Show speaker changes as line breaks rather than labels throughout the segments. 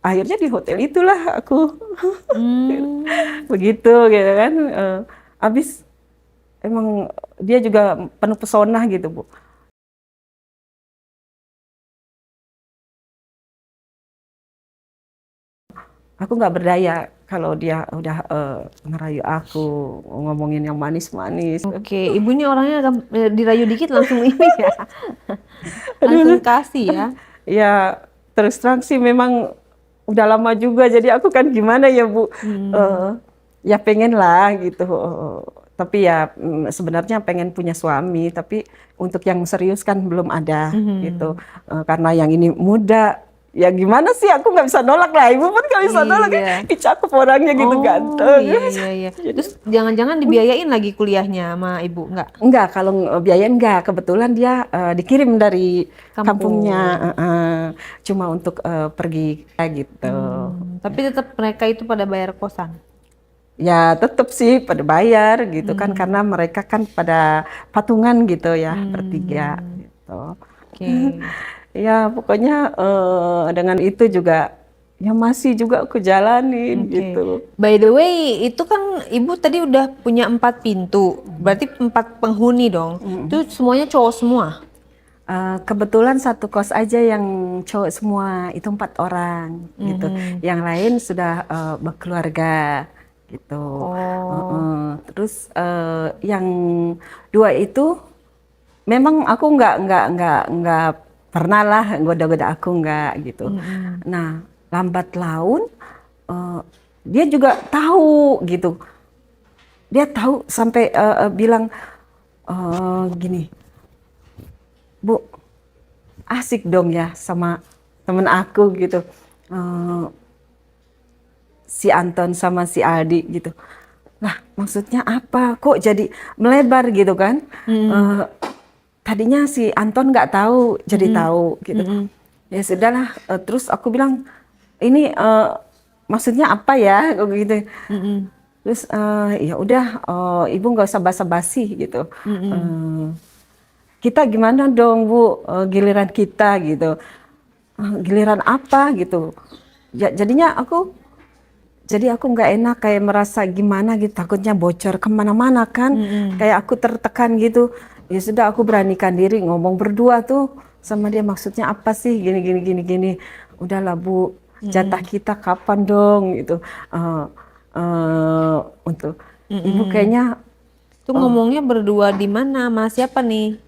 akhirnya di hotel itulah aku
Hmm.
begitu gitu kan. Habis emang dia juga penuh pesona gitu Bu. Aku nggak berdaya kalau dia udah ngerayu aku, ngomongin yang manis-manis.
Oke, ibunya orangnya dirayu dikit langsung ini ya, langsung
Aduh,
kasih ya.
ya terus terang sih memang udah lama juga, jadi aku kan gimana ya Bu,
Hmm.
Eh, ya pengen lah gitu. Tapi ya sebenarnya pengen punya suami, tapi untuk yang serius kan belum ada gitu.
Mhm.
Karena yang ini muda, ya gimana sih aku nggak bisa nolak lah, ibu pun nggak bisa nolak ya,
Iya.
ih, cakep orangnya gitu
Oh
ganteng.
iya iya iya.
Jadi
Terus jangan-jangan dibiayain lagi kuliahnya sama ibu nggak?
enggak, kalau biaya enggak, kebetulan dia dikirim dari kampungnya,
Kampung.
cuma untuk pergi kayak gitu.
Tapi tetap mereka itu pada bayar kosan.
Ya tetap sih pada bayar gitu kan, karena
Hmm.
mereka kan pada patungan gitu ya, bertiga
Hmm.
gitu.
Oke.
Ya pokoknya dengan itu juga ya masih juga aku jalanin
Oke.
gitu.
By the way, itu kan ibu tadi udah punya 4 pintu, berarti 4 penghuni dong. Itu semuanya cowok semua.
Kebetulan satu kos aja yang cowok semua, itu 4 orang gitu.
Mhm.
Yang lain sudah berkeluarga gitu.
Oh.
Terus yang 2 itu memang aku nggak pernah lah goda-goda aku nggak gitu.
Mhm.
Nah, lambat laun eh, dia juga tahu gitu. Dia tahu sampai bilang gini, Bu, asik dong ya sama temen aku gitu. Eh, si Anton sama si Aldi gitu. Lah, maksudnya apa? Kok jadi melebar gitu kan?
Mhm.
Eh, tadinya si Anton nggak tahu, jadi
Mhm.
tahu gitu.
Mhm.
Ya sudahlah. Terus aku bilang, ini maksudnya apa ya? Gitu.
Mhm.
Terus ya udah, ibu nggak usah basa-basi gitu.
Mhm.
Eh, kita gimana dong Bu, giliran kita gitu. Giliran apa gitu. Jadinya aku nggak enak, kayak merasa gimana gitu, takutnya bocor kemana-mana kan,
Mhm.
kayak aku tertekan gitu. Ya sudah, aku beranikan diri ngomong berdua tuh sama dia, maksudnya apa sih gini gini gini gini. Udahlah Bu, jatah
Mhm.
kita kapan dong gitu. Eh, untuk ibu
Mhm.
kayaknya
Itu ngomongnya berdua di mana, Mas? Siapa nih?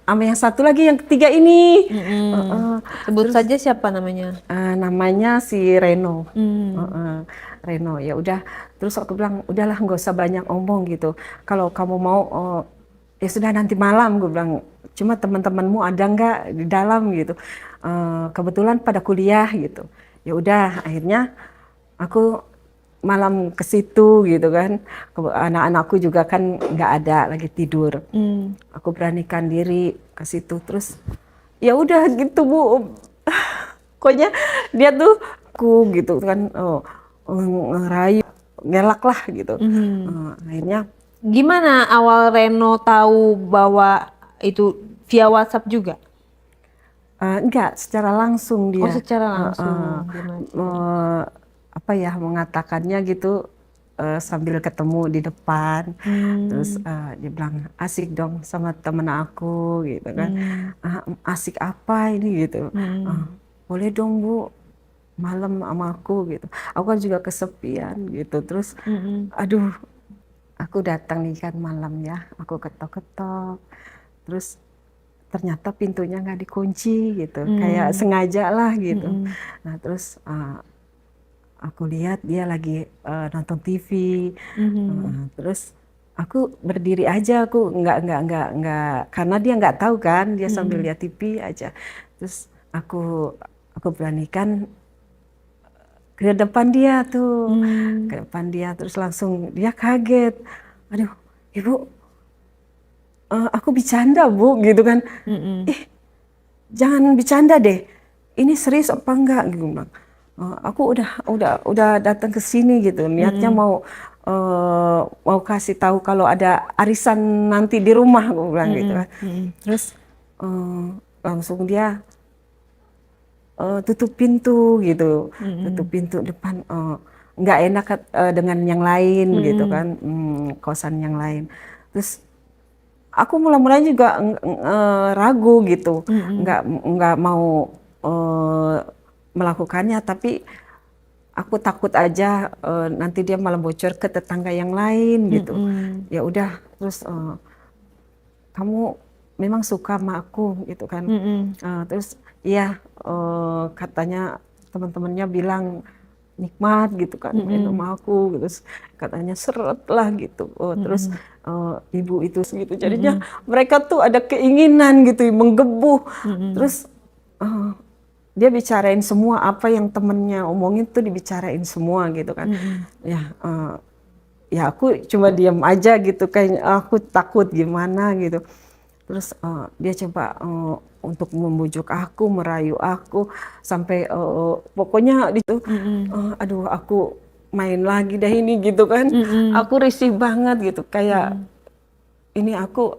sama yang satu lagi, yang ketiga ini.
Mhm. Sebut
Terus
saja siapa namanya?
namanya si Reno.
Hmm.
Reno, ya udah. Terus aku bilang, udahlah nggak usah banyak omong gitu. Kalau kamu mau, ya sudah nanti malam, gue bilang. Cuma teman-temanmu ada nggak di dalam gitu. Kebetulan pada kuliah gitu. Ya udah, akhirnya aku malam ke situ gitu kan. Anak-anakku juga kan nggak ada, lagi tidur.
Hmm.
Aku beranikan diri ke situ. Terus ya udah gitu Bu. Pokoknya dia tuh aku gitu kan, ngerayu, ngelak lah gitu.
Mhm.
Akhirnya
Gimana awal Reno tahu bahwa itu via WhatsApp juga?
enggak secara langsung
Oh,
dia,
secara
eh, eh,
langsung gimana?
eh, apa ya, mengatakannya gitu, sambil ketemu di depan. Terus
Hmm.
dia bilang, asik dong sama temen aku gitu kan.
Hmm.
Asik apa ini gitu.
Hmm.
Boleh dong Bu, malam sama aku gitu. Aku kan juga kesepian gitu. Terus
Hmm.
aduh, aku datang nih kan malam ya, aku ketok-ketok, terus ternyata pintunya nggak dikunci gitu, kayak
Hmm.
sengaja lah gitu.
Hmm.
Nah terus aku lihat dia lagi nonton TV.
Hmm.
Terus aku berdiri aja, aku nggak, karena dia nggak tahu kan, dia sambil
Hmm.
lihat TV aja. Terus aku beranikan ke depan dia tuh,
Hmm.
ke depan dia, terus langsung dia kaget. Aduh, Ibu, aku bercanda Bu, gitu kan.
Hmm.
Ih, jangan bercanda deh. Ini serius apa enggak? Gitu bilang. Aku udah datang ke sini gitu. Niatnya
Hmm.
mau kasih tahu kalau ada arisan nanti di rumah, aku bilang gitu
Hmm.
kan.
Hmm.
Terus langsung dia tutup pintu gitu, tutup pintu depan, nggak enak dengan yang lain gitu kan, kosan yang lain. Terus aku mulai-mulai juga ragu gitu, nggak mau melakukannya, tapi aku takut aja nanti dia malah bocor ke tetangga yang lain gitu. Ya udah, terus kamu memang suka sama aku gitu kan. Terus iya, katanya teman-temannya bilang nikmat gitu kan minum aku gitu. Terus katanya seret lah gitu. Terus ibu itu gitu. Jadinya mereka tuh ada keinginan gitu menggebu. Terus dia bicarain semua apa yang temennya omongin tuh dibicarain semua gitu kan. Ya aku cuma diam aja gitu, kayak aku takut gimana gitu. Terus dia coba untuk membujuk aku, merayu aku sampai pokoknya itu, aduh aku main lagi dah ini gitu kan. Aku risih banget gitu, kayak ini aku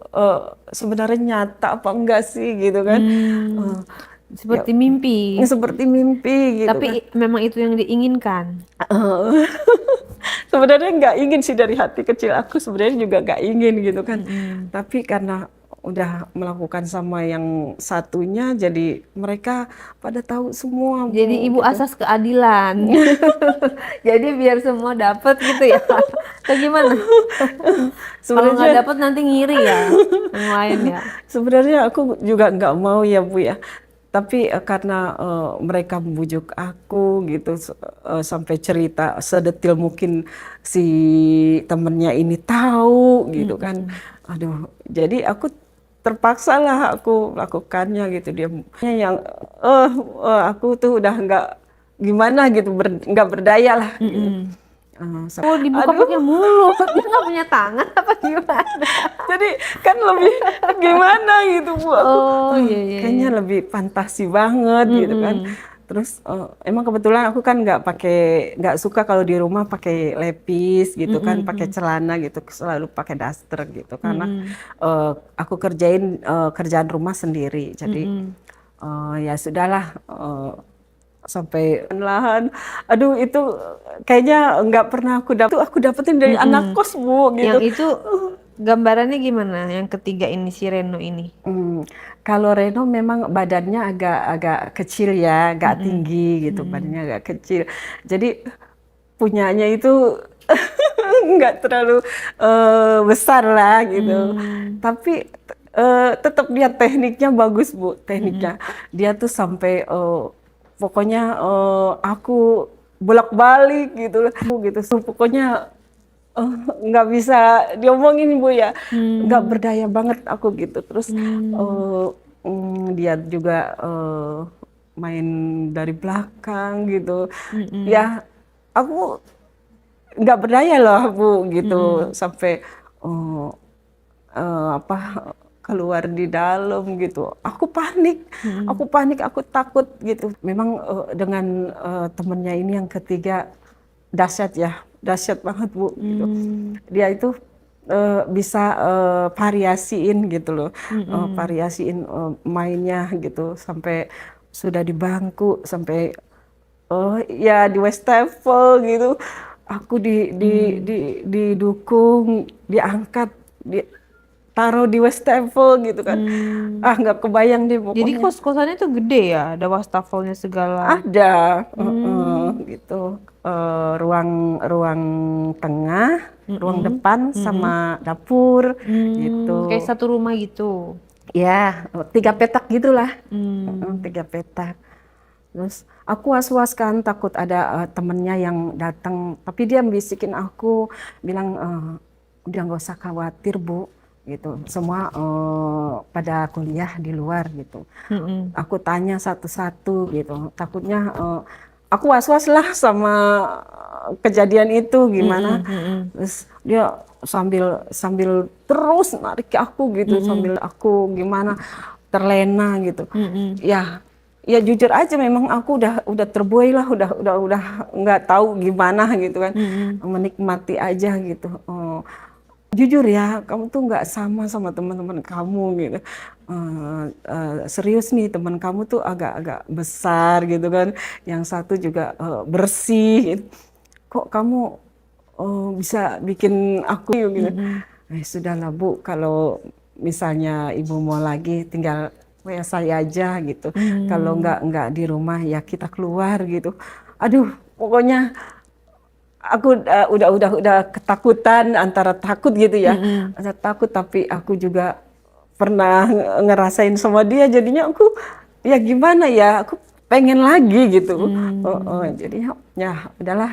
sebenarnya nyata apa enggak sih gitu kan.
Seperti mimpi.
Seperti mimpi gitu
Tapi
kan.
memang itu yang diinginkan.
Sebenarnya nggak ingin sih, dari hati kecil aku sebenarnya juga nggak ingin gitu kan. Tapi karena udah melakukan sama yang satunya, jadi mereka pada tahu semua, Bu,
Jadi ibu
gitu.
asas keadilan. Jadi biar semua dapat gitu ya. Atau gimana? Kalau nggak
Sebenarnya
dapat nanti ngiri ya yang lain ya.
sebenarnya aku juga nggak mau ya, Bu ya. Tapi karena mereka membujuk aku gitu, sampai cerita sedetil mungkin si temennya ini tahu gitu kan. Aduh, jadi aku terpaksa lah aku lakukannya gitu. Dia yang aku tuh udah nggak gimana gitu, nggak berdaya lah gitu.
Oh, dibuka
Aduh,
pakai mulut. Dia nggak punya tangan apa gimana?
jadi kan lebih gimana gitu, Bu. Aku
Oh, iya.
kayaknya lebih fantasi banget gitu kan. Terus emang kebetulan aku kan nggak suka kalau di rumah pakai lepis gitu kan, pakai celana gitu, selalu pakai daster gitu karena aku kerjain kerjaan rumah sendiri. Jadi ya sudahlah, sampai lahan. Aduh, itu kayaknya nggak pernah aku dapetin dari anak kos, Bu, gitu.
Yang itu gambarannya gimana? Yang ketiga ini si Reno ini.
Kalau Reno memang badannya agak kecil ya, agak tinggi gitu, badannya agak kecil. Jadi punyanya itu nggak terlalu besar lah gitu. Tapi tetap dia tekniknya bagus, Bu, tekniknya. Dia tuh sampai pokoknya aku bolak-balik gitu lah, gitu. So, pokoknya nggak bisa diomongin, Bu ya, nggak berdaya banget aku gitu. Terus dia juga main dari belakang gitu. Ya aku nggak berdaya loh, Bu, gitu. Sampai apa keluar di dalam gitu. Aku panik, aku takut gitu. Memang dengan temennya ini yang ketiga dahsyat ya, dahsyat banget, Bu, gitu. Dia itu bisa variasiin gitu loh, variasiin mainnya gitu, sampai sudah di bangku, sampai ya di Westafel gitu, aku didukung, diangkat, taruh di Westafel gitu kan. Nggak kebayang deh
Jadi
pokoknya.
kos-kosannya tuh gede ya, ada wastafelnya segala.
Ada gitu. Ruang ruang tengah, ruang depan sama dapur gitu.
Kayak satu rumah gitu.
Ya, 3 petak gitulah. 3 petak. Terus aku was-was kan, takut ada temennya yang datang, tapi dia bisikin aku, bilang udah nggak usah khawatir, Bu, gitu. Semua pada kuliah di luar gitu. Aku tanya satu-satu gitu. Takutnya aku was-was lah sama kejadian itu gimana. Terus dia sambil terus narik aku gitu, sambil aku gimana terlena gitu. Ya jujur aja, memang aku udah terbuai lah, udah nggak tahu gimana gitu kan, menikmati aja gitu. jujur ya, kamu tuh nggak sama teman-teman kamu gitu. Serius nih, teman kamu tuh agak-agak besar gitu kan. Yang satu juga bersih. Gitu. Kok kamu bisa bikin aku gitu? Sudahlah Bu, kalau misalnya Ibu mau lagi, tinggal WA saya aja gitu. Kalau nggak di rumah ya kita keluar gitu. Aduh, pokoknya aku udah ketakutan, antara takut gitu ya, antara takut tapi aku juga pernah ngerasain sama dia, jadinya aku ya gimana ya, aku pengen lagi gitu. Jadinya ya udahlah.